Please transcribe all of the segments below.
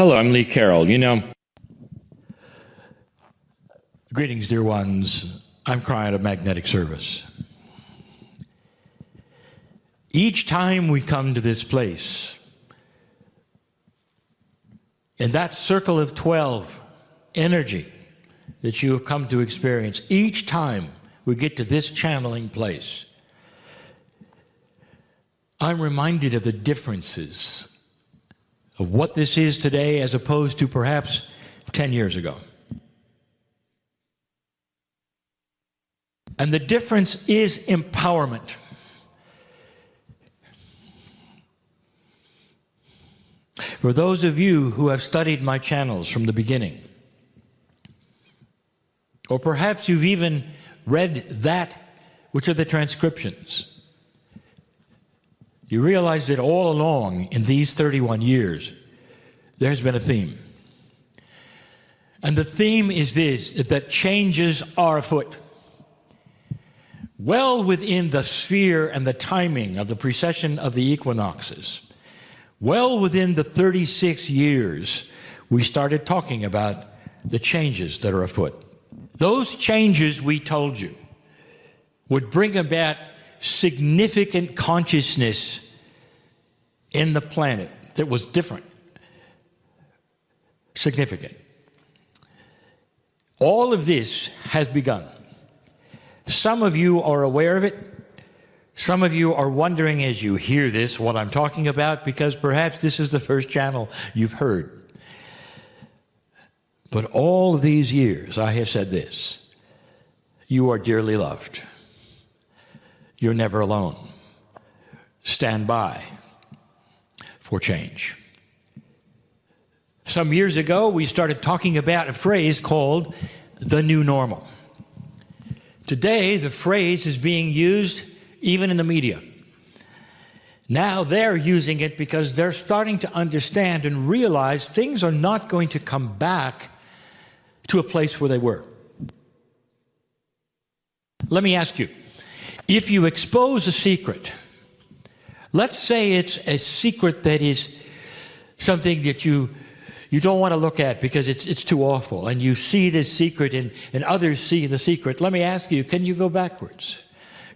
Hello, I'm Lee Carroll. Greetings, dear ones. I'm Kryon of Magnetic Service. Each time we come to this place, in that circle of 12 energy that you have come to experience, each time we get to this channeling place, I'm reminded of the differences of what this is today as opposed to perhaps 10 years ago. And the difference is empowerment. For those of you who have studied my channels from the beginning, or perhaps you've even read that, which are the transcriptions, you realize that all along in these 31 years, there's been a theme. And the theme is this, that changes are afoot. Well within the sphere and the timing of the precession of the equinoxes, well within the 36 years, we started talking about the changes that are afoot. Those changes, we told you, would bring about significant consciousness in the planet that was different. Significant. All of this has begun. Some of you are aware of it. Some of you are wondering as you hear this what I'm talking about, because perhaps this is the first channel you've heard. But all these years I have said this: you are dearly loved. You're never alone. Stand by for change. Some years ago, we started talking about a phrase called the new normal. Today, the phrase is being used even in the media. Now they're using it because they're starting to understand and realize things are not going to come back to a place where they were. Let me ask you, if you expose a secret, let's say it's a secret that is something that you don't want to look at because it's too awful, and you see this secret and others see the secret. Let me ask you, can you go backwards?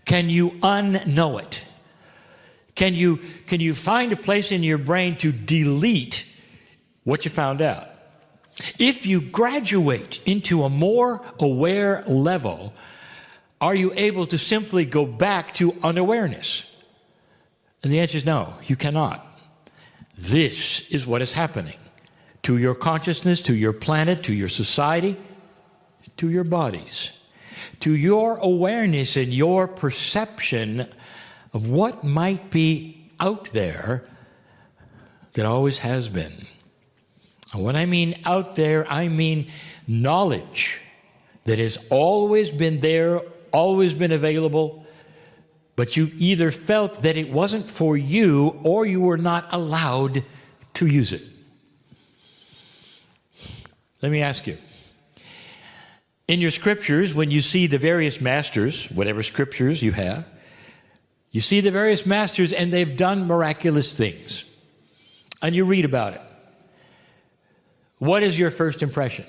Can you unknow it? Can you find a place in your brain to delete what you found out? If you graduate into a more aware level, are you able to simply go back to unawareness? And the answer is no, you cannot. This is what is happening to your consciousness, to your planet, to your society, to your bodies, to your awareness and your perception of what might be out there that always has been. And when I mean out there, I mean knowledge that has always been there, always been available, but you either felt that it wasn't for you or you were not allowed to use it. Let me ask you, in your scriptures, when you see the various masters, whatever scriptures you have, you see the various masters and they've done miraculous things, and you read about it. What is your first impression?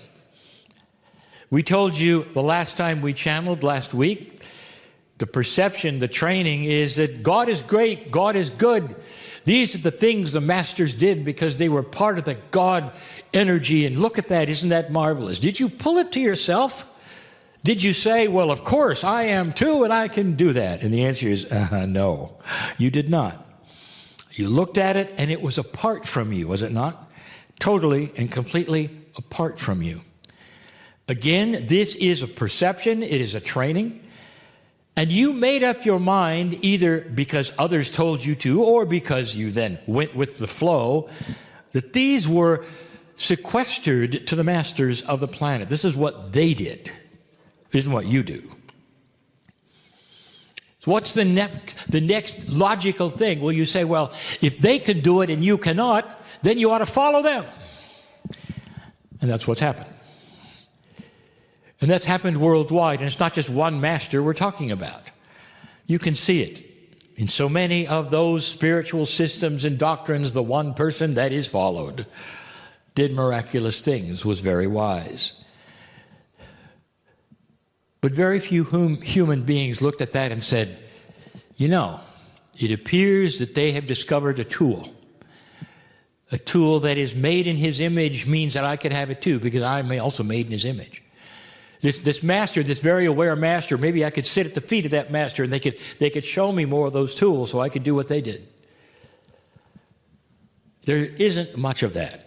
We told you the last time we channeled last week, the perception, the training is that God is great, God is good. These are the things the masters did because they were part of the God energy, and look at that, isn't that marvelous? Did you pull it to yourself? Did you say, well, of course, I am too, and I can do that? And the answer is, no, you did not. You looked at it, and it was apart from you, was it not? Totally and completely apart from you. Again, this is a perception, it is a training, and you made up your mind either because others told you to or because you then went with the flow, that these were sequestered to the masters of the planet. This is what they did. It isn't what you do. So what's the next logical thing? Well, you say, well, if they can do it and you cannot, then you ought to follow them. And that's what's happened. And that's happened worldwide, and it's not just one master we're talking about. You can see it in so many of those spiritual systems and doctrines, the one person that is followed. did miraculous things, was very wise. But very few human beings looked at that and said, you know, it appears that they have discovered a tool. A tool that is made in his image means that I could have it too, because I am also made in his image. This master, this very aware master, maybe I could sit at the feet of that master and they could show me more of those tools so I could do what they did. There isn't much of that.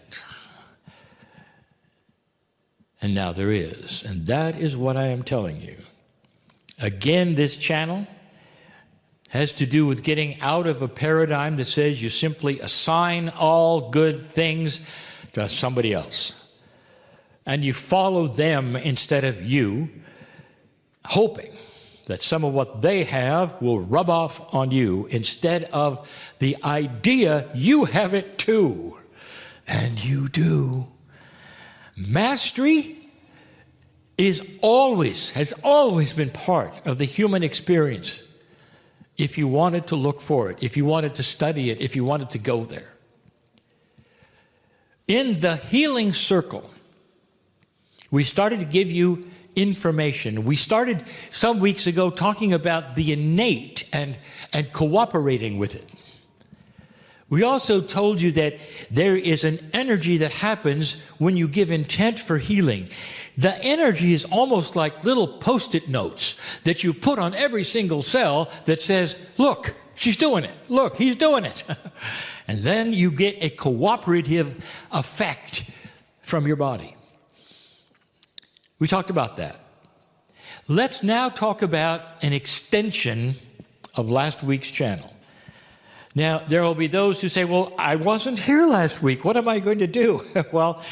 And now there is. And that is what I am telling you. Again, this channel has to do with getting out of a paradigm that says you simply assign all good things to somebody else. And you follow them instead of you, hoping that some of what they have will rub off on you instead of the idea you have it too. And you do. Mastery has always been part of the human experience. If you wanted to look for it, if you wanted to study it, if you wanted to go there. In the healing circle, we started to give you information. We started some weeks ago talking about the innate and cooperating with it. We also told you that there is an energy that happens when you give intent for healing. The energy is almost like little Post-it notes that you put on every single cell that says, look, she's doing it. Look, he's doing it. And then you get a cooperative effect from your body. We talked about that. Let's now talk about an extension of last week's channel. Now, there will be those who say, well, I wasn't here last week. What am I going to do? Well,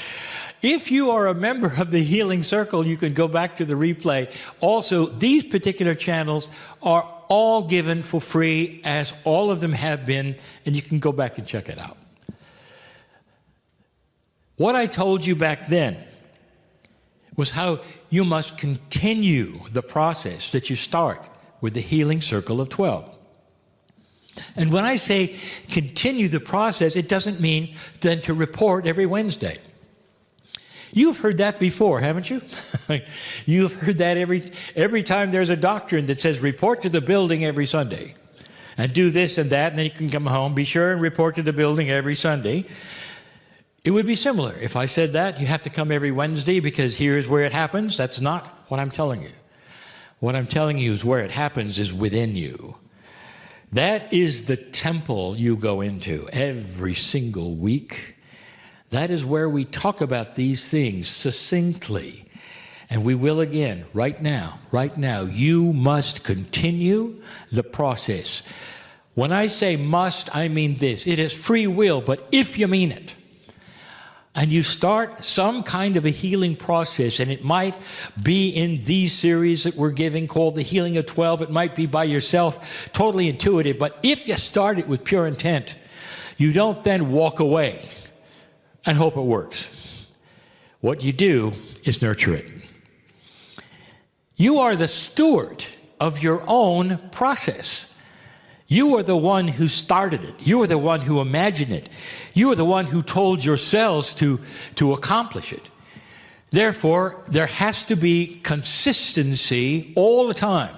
if you are a member of the Healing Circle, you can go back to the replay. Also, these particular channels are all given for free, as all of them have been, and you can go back and check it out. What I told you back then was how you must continue the process that you start with the Healing Circle of 12. And when I say continue the process, it doesn't mean then to report every Wednesday. You've heard that before, haven't you? You've heard that every time there's a doctrine that says report to the building every Sunday. And do this and that, and then you can come home. Be sure and report to the building every Sunday. It would be similar. If I said that, you have to come every Wednesday because here's where it happens. That's not what I'm telling you. What I'm telling you is where it happens is within you. That is the temple you go into every single week. That is where we talk about these things succinctly. And we will again, right now. You must continue the process. When I say must, I mean this. It is free will, but if you mean it, and you start some kind of a healing process, and it might be in these series that we're giving called the Healing of 12. It might be by yourself, totally intuitive. But if you start it with pure intent, you don't then walk away and hope it works. What you do is nurture it. You are the steward of your own process. You are the one who started it. You are the one who imagined it. You are the one who told your cells to accomplish it. Therefore, there has to be consistency all the time.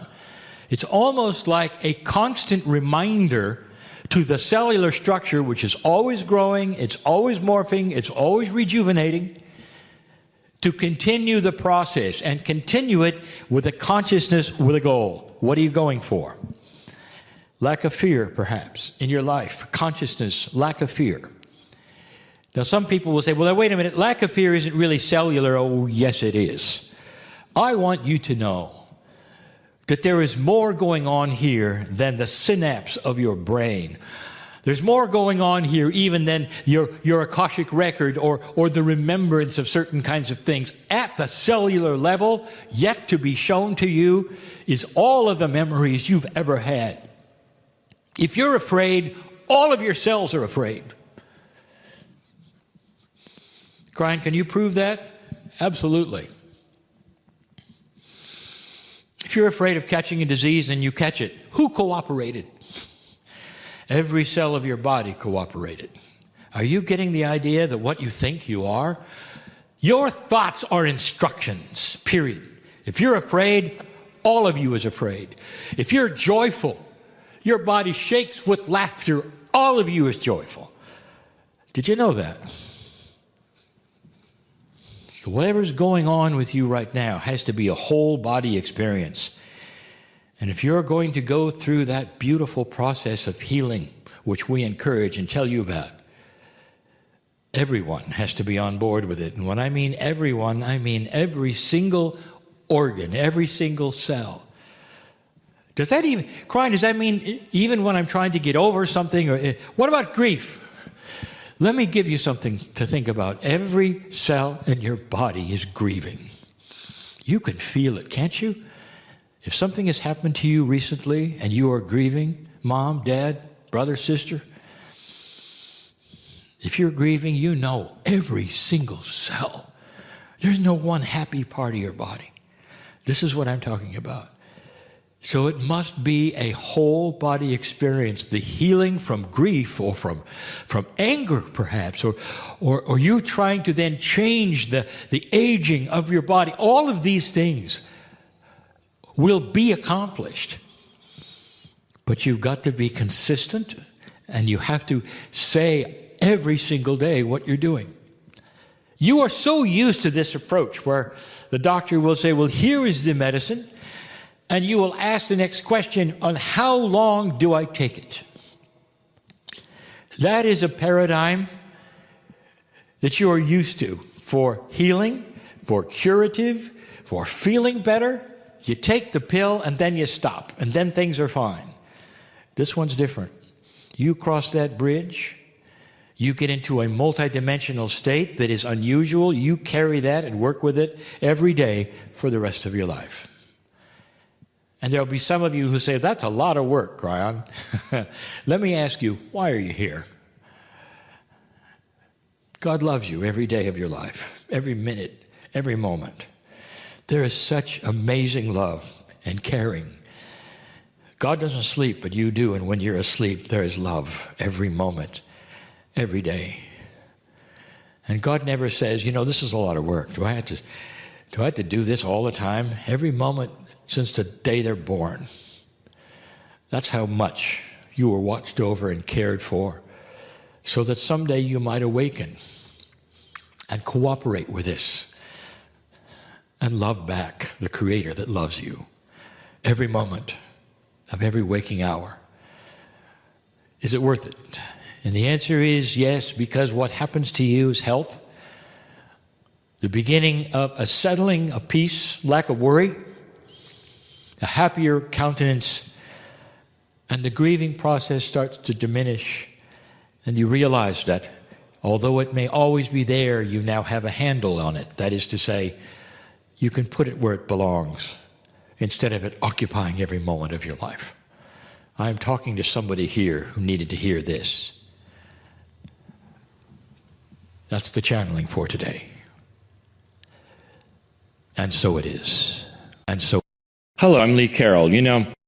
It's almost like a constant reminder to the cellular structure, which is always growing, it's always morphing, it's always rejuvenating, to continue the process and continue it with a consciousness, with a goal. What are you going for? Lack of fear, perhaps, in your life. Consciousness, lack of fear. Now, some people will say, well, wait a minute, lack of fear isn't really cellular. Oh, yes, it is. I want you to know that there is more going on here than the synapse of your brain. There's more going on here even than your Akashic record or the remembrance of certain kinds of things. At the cellular level, yet to be shown to you, is all of the memories you've ever had. If you're afraid, all of your cells are afraid. Kryon, can you prove that? Absolutely. If you're afraid of catching a disease and you catch it, who cooperated? Every cell of your body cooperated. Are you getting the idea that what you think you are? Your thoughts are instructions, period. If you're afraid, all of you is afraid. If you're joyful, your body shakes with laughter, all of you is joyful. Did you know that? So whatever's going on with you right now has to be a whole body experience. And if you're going to go through that beautiful process of healing, which we encourage and tell you about, everyone has to be on board with it. And when I mean everyone, I mean every single organ, every single cell. Does that even, Kryon, does that mean even when I'm trying to get over something? Or what about grief? Let me give you something to think about. Every cell in your body is grieving. You can feel it, can't you? If something has happened to you recently and you are grieving, mom, dad, brother, sister, if you're grieving, you know every single cell. There's no one happy part of your body. This is what I'm talking about. So it must be a whole body experience, the healing from grief or from anger perhaps, or you trying to then change the aging of your body. All of these things will be accomplished. But you've got to be consistent, and you have to say every single day what you're doing. You are so used to this approach where the doctor will say, well, here is the medicine, and you will ask the next question on how long do I take it? That is a paradigm that you are used to for healing, for curative, for feeling better. You take the pill and then you stop, and then things are fine. This one's different. You cross that bridge, you get into a multidimensional state that is unusual. You carry that and work with it every day for the rest of your life. And there'll be some of you who say, that's a lot of work, Kryon. Let me ask you, why are you here? God loves you every day of your life, every minute, every moment. There is such amazing love and caring. God doesn't sleep, but you do. And when you're asleep, there is love every moment, every day. And God never says, you know, this is a lot of work. Do I have to do this all the time? Every moment since the day they're born. That's how much you were watched over and cared for, so that someday you might awaken and cooperate with this and love back the Creator that loves you every moment of every waking hour. Is it worth it? And the answer is yes, because what happens to you is health, the beginning of a settling, a peace, lack of worry, a happier countenance, and the grieving process starts to diminish, and you realize that although it may always be there, you now have a handle on it. That is to say, you can put it where it belongs instead of it occupying every moment of your life. I'm talking to somebody here who needed to hear this. That's the channeling for today. And so it is. And so. Hello, I'm Lee Carroll. You know,